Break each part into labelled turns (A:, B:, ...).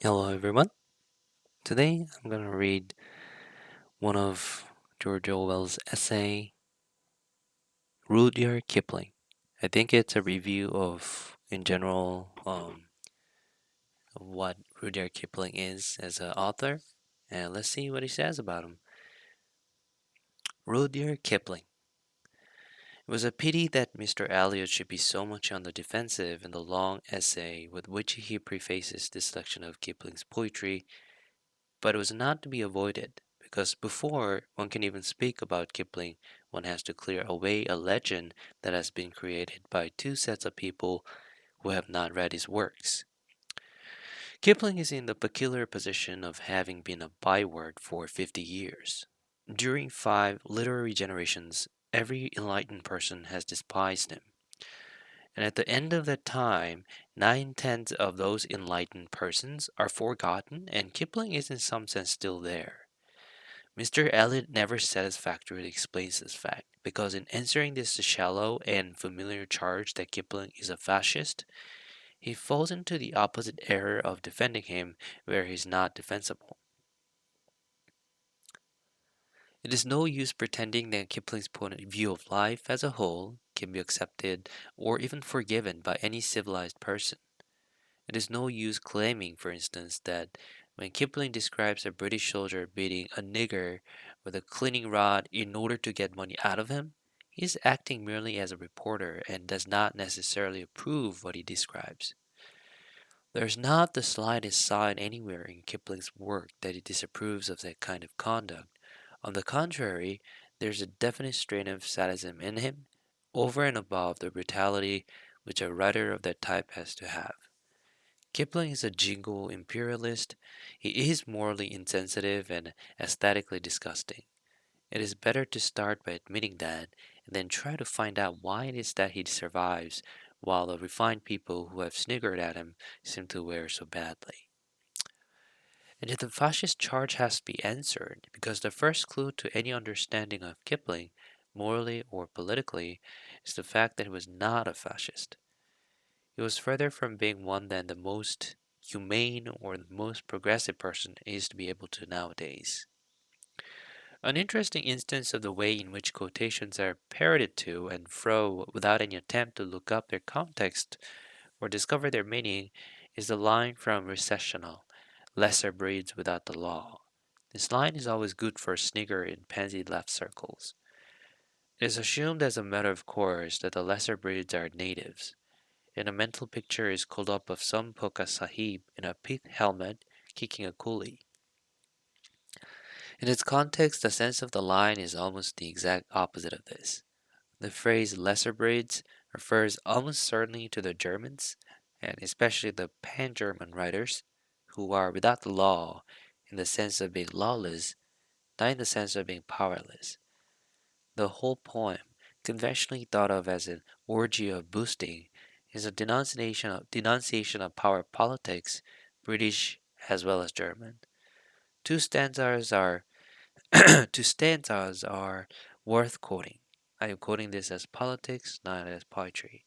A: Hello, everyone. Today I'm going to read one of George Orwell's essay, Rudyard Kipling. I think it's a review of, in general, of what Rudyard Kipling is as an author. And let's see what he says about him. Rudyard Kipling. It was a pity that Mr. Elliot should be so much on the defensive in the long essay with which he prefaces this section of Kipling's poetry. But it was not to be avoided, because before one can even speak about Kipling, one has to clear away a legend that has been created by two sets of people who have not read his works. Kipling is in the peculiar position of having been a byword for 50 years. During 5 literary generations, every enlightened person has despised him. And at the end of that time, 9/10 of those enlightened persons are forgotten, and Kipling is in some sense still there. Mr. Eliot never satisfactorily explains this fact, because in answering this shallow and familiar charge that Kipling is a fascist, he falls into the opposite error of defending him where he is not defensible. It is no use pretending that Kipling's point of view of life as a whole can be accepted or even forgiven by any civilized person. It is no use claiming, for instance, that when Kipling describes a British soldier beating a nigger with a cleaning rod in order to get money out of him, he is acting merely as a reporter and does not necessarily approve what he describes. There is not the slightest sign anywhere in Kipling's work that he disapproves of that kind of conduct. On the contrary, there is a definite strain of sadism in him, over and above the brutality which a writer of that type has to have. Kipling is a jingle imperialist. He is morally insensitive and aesthetically disgusting. It is better to start by admitting that, and then try to find out why it is that he survives, while the refined people who have sniggered at him seem to wear so badly. And yet the fascist charge has to be answered, because the first clue to any understanding of Kipling, morally or politically, is the fact that he was not a fascist. He was further from being one than the most humane or the most progressive person is to be able to nowadays. An interesting instance of the way in which quotations are parroted to and fro without any attempt to look up their context or discover their meaning is the line from Recessional, lesser breeds without the law. This line is always good for a snigger in pansy left circles. It is assumed as a matter of course that the lesser breeds are natives, and a mental picture is called up of some Poka Sahib in a pith helmet kicking a coolie. In its context, the sense of the line is almost the exact opposite of this. The phrase lesser breeds refers almost certainly to the Germans, and especially the pan German writers, who are without the law in the sense of being lawless, not in the sense of being powerless. The whole poem, conventionally thought of as an orgy of boosting, is a denunciation of power politics, British as well as German. Two stanzas are two stanzas are worth quoting. I am quoting this as politics, not as poetry.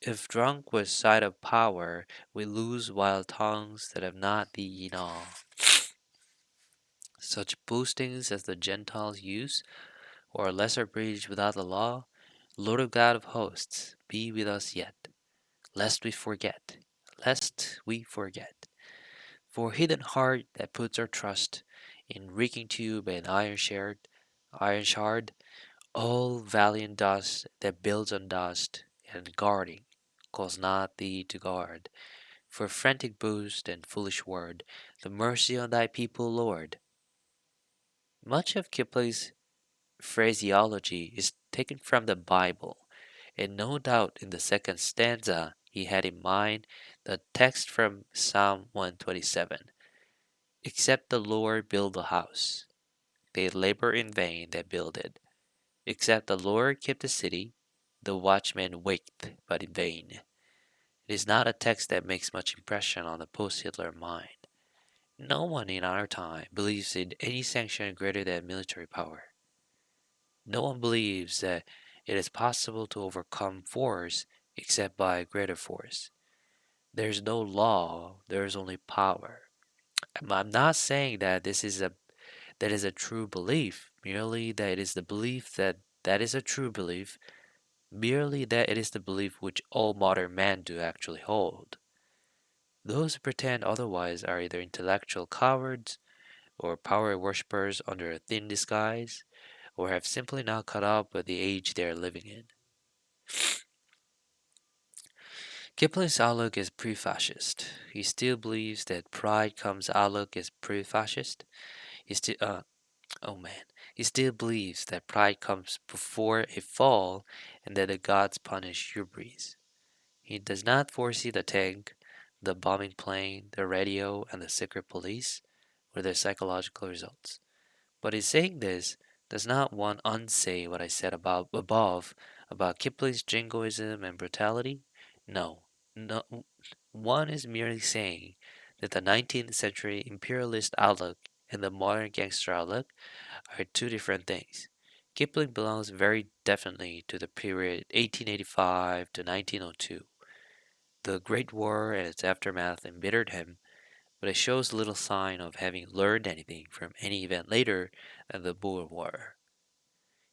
A: If drunk with sight of power, we lose wild tongues that have not thee in awe. Such boastings as the Gentiles use, or a lesser breach without the law, Lord of God of hosts, be with us yet, lest we forget, lest we forget. For hidden heart that puts our trust in reeking tube and iron shard, all valiant dust that builds on dust, and guarding, calls not thee to guard. For frantic boast and foolish word, the mercy on thy people, Lord. Much of Kipling's phraseology is taken from the Bible, and no doubt in the second stanza he had in mind the text from Psalm 127. Except the Lord build the house, they labor in vain that build it. Except the Lord keep the city, the watchman waketh but in vain. It is not a text that makes much impression on the post-Hitler mind. No one in our time believes in any sanction greater than military power. No one believes that it is possible to overcome force except by greater force. There's no law, there's only power. I'm not saying that that is a true belief, merely that it is the belief that is a true belief, merely that it is the belief which all modern men do actually hold. Those who pretend otherwise are either intellectual cowards or power worshippers under a thin disguise, or have simply not caught up with the age they are living in. Kipling's outlook is pre-fascist. He still believes that pride comes outlook is pre-fascist. He still, oh man, he still believes that pride comes before a fall and that the gods punish hubris. He does not foresee the tank, the bombing plane, the radio, and the secret police or their psychological results. But in saying this, does not one unsay what I said about above about Kipling's jingoism and brutality? No, no. One is merely saying that the 19th century imperialist outlook and the modern gangster outlook are two different things. Kipling belongs very definitely to the period 1885 to 1902. The Great War and its aftermath embittered him, but it shows little sign of having learned anything from any event later than the Boer War.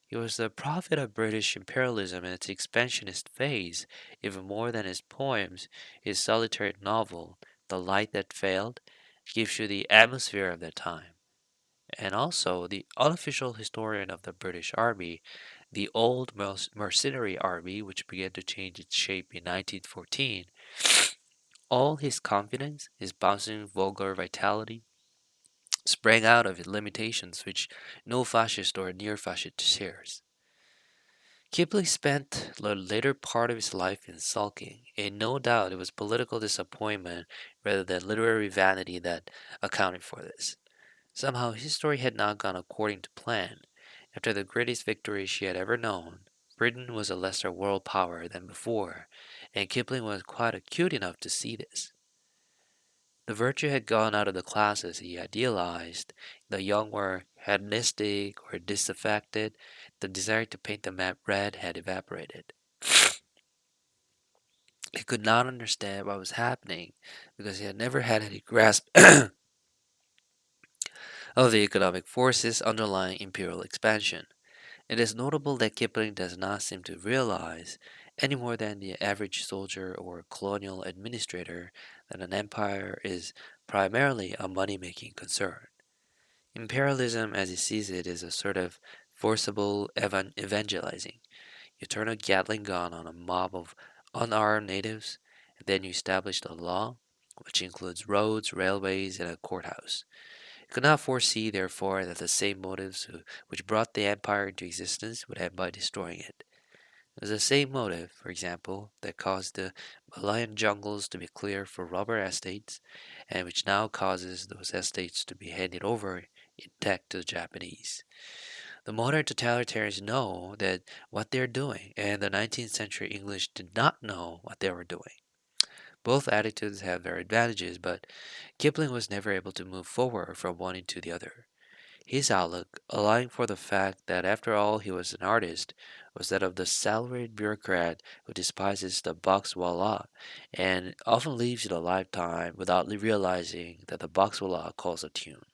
A: He was the prophet of British imperialism in its expansionist phase, even more than his poems. His solitary novel, The Light That Failed, gives you the atmosphere of that time. And also, the unofficial historian of the British Army, the old mercenary army, which began to change its shape in 1914, all his confidence, his bouncing vulgar vitality, sprang out of limitations which no fascist or near-fascist shares. Kipling spent the later part of his life in sulking, and no doubt it was political disappointment rather than literary vanity that accounted for this. Somehow his story had not gone according to plan. After the greatest victory she had ever known, Britain was a lesser world power than before, and Kipling was quite acute enough to see this. The virtue had gone out of the classes he idealized. The young were hedonistic or disaffected. The desire to paint the map red had evaporated. He could not understand what was happening because he had never had any grasp of the economic forces underlying imperial expansion. It is notable that Kipling does not seem to realize, any more than the average soldier or colonial administrator, that an empire is primarily a money making concern. Imperialism, as he sees it, is a sort of forcible evangelizing. You turn a Gatling gun on a mob of unarmed natives, and then you establish the law, which includes roads, railways, and a courthouse. You could not foresee, therefore, that the same motives which brought the empire into existence would end by destroying it. It was the same motive, for example, that caused the Malayan jungles to be cleared for rubber estates, and which now causes those estates to be handed over intact to the Japanese. The modern totalitarians know that what they're doing, and the 19th century English did not know what they were doing. Both attitudes have their advantages, but Kipling was never able to move forward from one into the other. His outlook, allowing for the fact that after all he was an artist, was that of the salaried bureaucrat who despises the box voila and often leaves it a lifetime without realizing that the box voila calls a tune.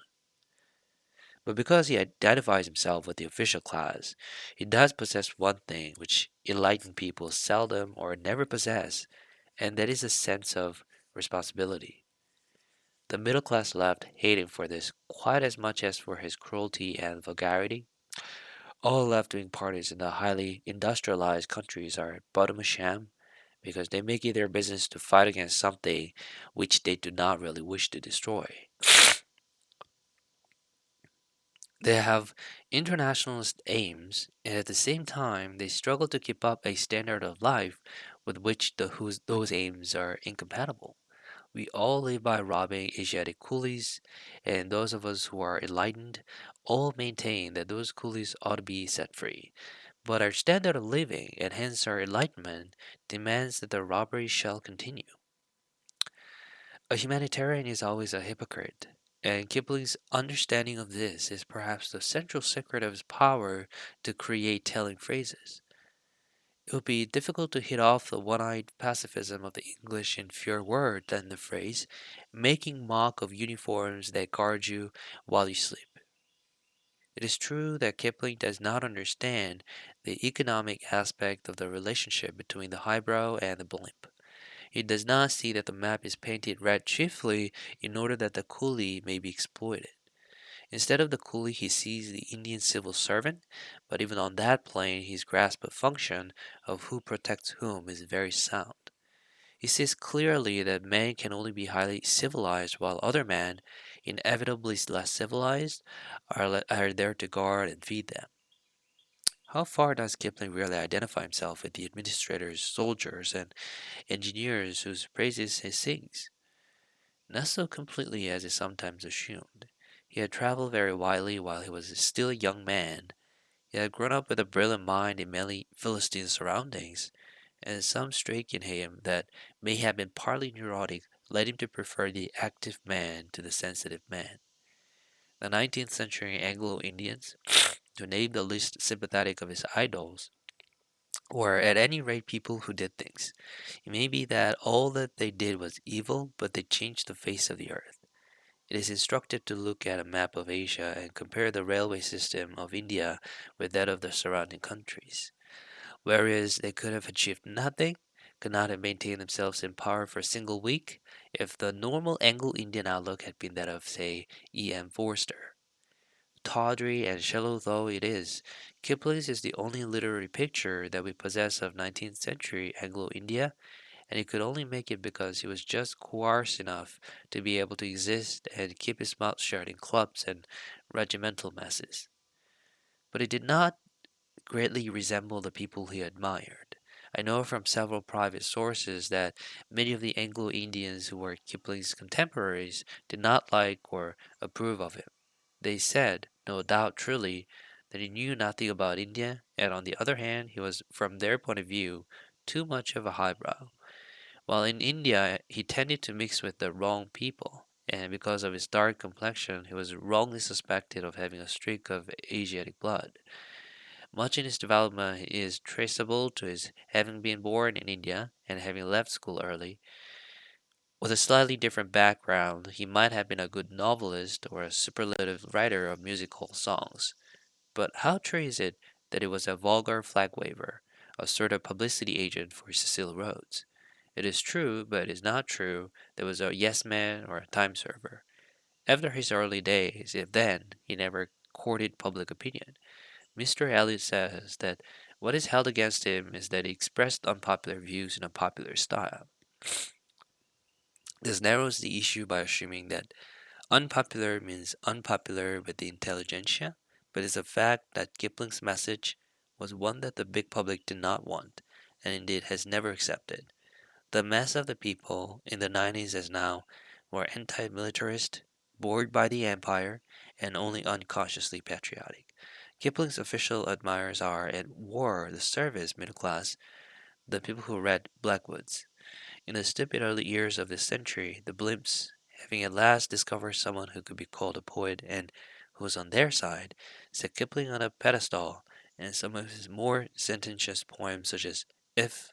A: But because he identifies himself with the official class, he does possess one thing which enlightened people seldom or never possess, and that is a sense of responsibility. The middle class left hate him for this quite as much as for his cruelty and vulgarity. All left-wing parties in the highly industrialized countries are bottom a sham because they make it their business to fight against something which they do not really wish to destroy. They have internationalist aims, and at the same time, they struggle to keep up a standard of life with which those aims are incompatible. We all live by robbing Asiatic coolies, and those of us who are enlightened all maintain that those coolies ought to be set free. But our standard of living, and hence our enlightenment, demands that the robbery shall continue. A humanitarian is always a hypocrite, and Kipling's understanding of this is perhaps the central secret of his power to create telling phrases. It would be difficult to hit off the one-eyed pacifism of the English in fewer words than the phrase, making mock of uniforms that guard you while you sleep. It is true that Kipling does not understand the economic aspect of the relationship between the highbrow and the blimp. He does not see that the map is painted red chiefly in order that the coolie may be exploited. Instead of the coolie, he sees the Indian civil servant, but even on that plane, his grasp of function of who protects whom is very sound. He sees clearly that man can only be highly civilized while other men, inevitably less civilized, are there to guard and feed them. How far does Kipling really identify himself with the administrators, soldiers, and engineers whose praises he sings? Not so completely as is sometimes assumed. He had traveled very widely while he was still a young man. He had grown up with a brilliant mind in mainly Philistine surroundings, and some streak in him that may have been partly neurotic led him to prefer the active man to the sensitive man. The 19th century Anglo Indians, to name the least sympathetic of his idols, were at any rate people who did things. It may be that all that they did was evil, but they changed the face of the earth. It is instructive to look at a map of Asia and compare the railway system of India with that of the surrounding countries. Whereas they could have achieved nothing, could not have maintained themselves in power for a single week, if the normal Anglo-Indian outlook had been that of, say, E.M. Forster. Tawdry and shallow though it is, Kipling's is the only literary picture that we possess of 19th century Anglo-India, and he could only make it because he was just coarse enough to be able to exist and keep his mouth shut in clubs and regimental messes. But he did not greatly resemble the people he admired. I know from several private sources that many of the Anglo Indians who were Kipling's contemporaries did not like or approve of him. They said, no doubt truly, that he knew nothing about India, and on the other hand, he was, from their point of view, too much of a highbrow. While in India, he tended to mix with the wrong people, and because of his dark complexion, he was wrongly suspected of having a streak of Asiatic blood. Much in his development is traceable to his having been born in India and having left school early. With a slightly different background, he might have been a good novelist or a superlative writer of musical songs. But how true is it that he was a vulgar flag waver, a sort of publicity agent for Cecil Rhodes? It is true, but it is not true that he was a yes man or a time server. After his early days, if then, he never courted public opinion. Mr. Eliot says that what is held against him is that he expressed unpopular views in a popular style. This narrows the issue by assuming that unpopular means unpopular with the intelligentsia, but it's a fact that Kipling's message was one that the big public did not want, and indeed has never accepted. The mass of the people, in the 90s as now, were anti-militarist, bored by the empire, and only unconsciously patriotic. Kipling's official admirers are, and were, the service middle class, the people who read Blackwoods. In the stupid early years of this century, the blimps, having at last discovered someone who could be called a poet and who was on their side, set Kipling on a pedestal, and some of his more sententious poems, such as If,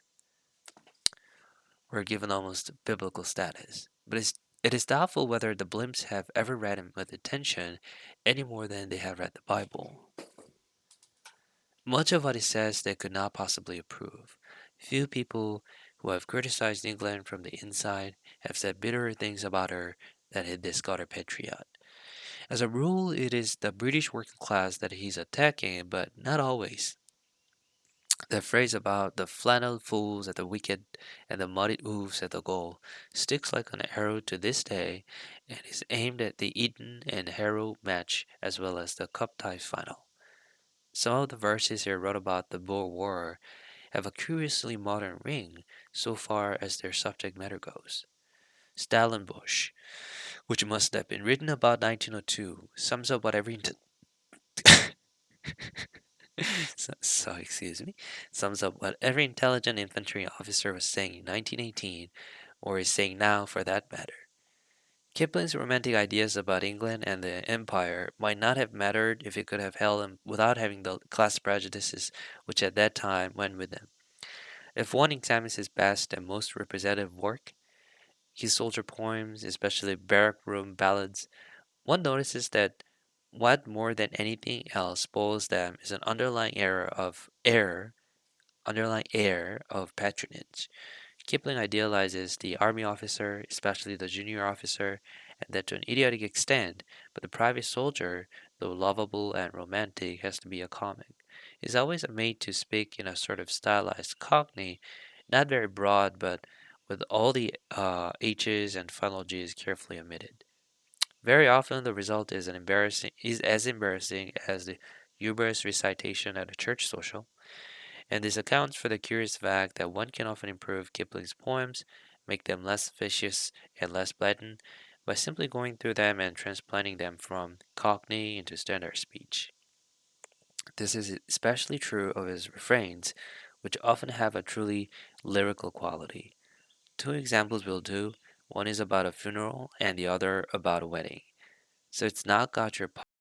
A: were given almost biblical status. But it is doubtful whether the blimps have ever read him with attention any more than they have read the Bible. Much of what he says they could not possibly approve. Few people who have criticized England from the inside have said bitterer things about her than this gutter patriot. As a rule, it is the British working class that he's attacking, but not always. The phrase about the flannel fools at the wicket and the muddy hoofs at the goal sticks like an arrow to this day and is aimed at the Eton and Harrow match as well as the cup tie final. Some of the verses he wrote about the Boer War have a curiously modern ring so far as their subject matter goes. Stellenbosch, which must have been written about 1902, sums up what every excuse me, sums up what every intelligent infantry officer was saying in 1918, or is saying now for that matter. Kipling's romantic ideas about England and the Empire might not have mattered if he could have held them without having the class prejudices which at that time went with them. If one examines his best and most representative work, his soldier poems, especially barrack room ballads, one notices that what more than anything else spoils them is an underlying air of patronage. Kipling idealizes the army officer, especially the junior officer, and that to an idiotic extent, but the private soldier, though lovable and romantic, has to be a comic. He's always made to speak in a sort of stylized cockney, not very broad, but with all the H's and final G's carefully omitted. Very often, the result is as embarrassing as the hubris recitation at a church social, and this accounts for the curious fact that one can often improve Kipling's poems, make them less vicious and less blatant, by simply going through them and transplanting them from Cockney into standard speech. This is especially true of his refrains, which often have a truly lyrical quality. Two examples will do. One is about a funeral and the other about a wedding. So it's not got your